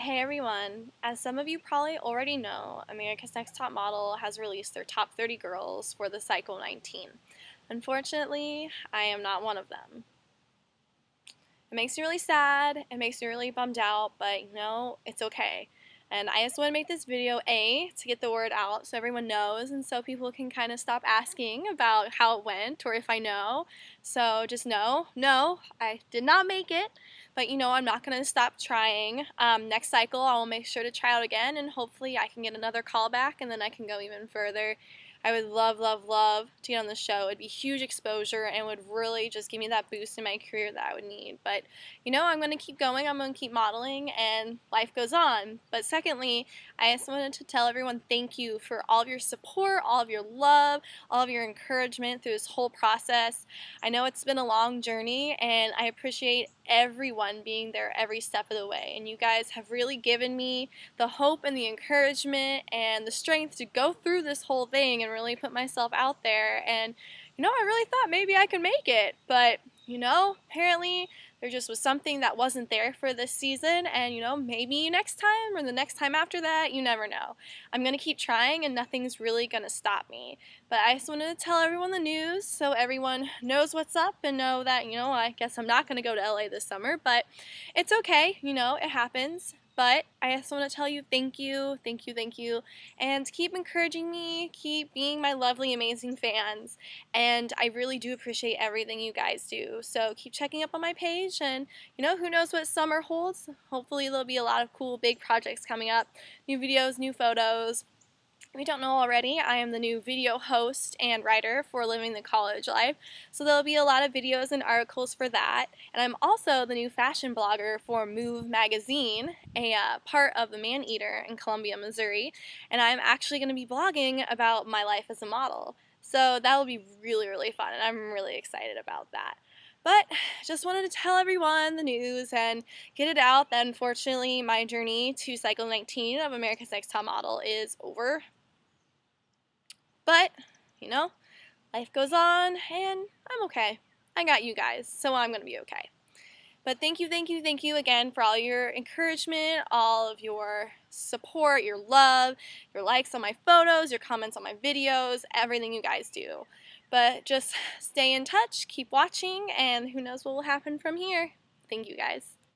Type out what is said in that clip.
Hey everyone! As some of you probably already know, America's Next Top Model has released their top 30 girls for the Cycle 19. Unfortunately, I am not one of them. It makes me really sad, it makes me really bummed out, but it's okay. And I just want to make this video, to get the word out so everyone knows and so people can kind of stop asking about how it went or if I know. So just know, no, I did not make it, but I'm not going to stop trying. Next cycle, I will make sure to try out again and hopefully I can get another call back and then I can go even further. I would love, love, love to get on the show. It would be huge exposure and would really just give me that boost in my career that I would need. But, I'm going to keep going. I'm going to keep modeling and life goes on. But secondly, I just wanted to tell everyone thank you for all of your support, all of your love, all of your encouragement through this whole process. I know it's been a long journey and I appreciate everyone being there every step of the way. And you guys have really given me the hope and the encouragement and the strength to go through this whole thing and really put myself out there. And I really thought maybe I could make it, but apparently there just was something that wasn't there for this season, and maybe next time or the next time after that, you never know. I'm gonna keep trying and nothing's really gonna stop me. But I just wanted to tell everyone the news so everyone knows what's up and know that, I guess I'm not gonna go to LA this summer, but it's okay, it happens. But I just want to tell you thank you, thank you, thank you, and keep encouraging me, keep being my lovely, amazing fans, and I really do appreciate everything you guys do. So keep checking up on my page, and who knows what summer holds. Hopefully there'll be a lot of cool, big projects coming up, new videos, new photos. If you don't know already, I am the new video host and writer for Living the College Life, so there'll be a lot of videos and articles for that. And I'm also the new fashion blogger for Move Magazine, a part of the Maneater in Columbia, Missouri, and I'm actually going to be blogging about my life as a model. So that will be really, really fun, and I'm really excited about that. But just wanted to tell everyone the news and get it out that unfortunately my journey to Cycle 19 of America's Next Top Model is over. But, life goes on and I'm okay. I got you guys, so I'm going to be okay. But thank you, thank you, thank you again for all your encouragement, all of your support, your love, your likes on my photos, your comments on my videos, everything you guys do. But just stay in touch, keep watching, and who knows what will happen from here. Thank you guys.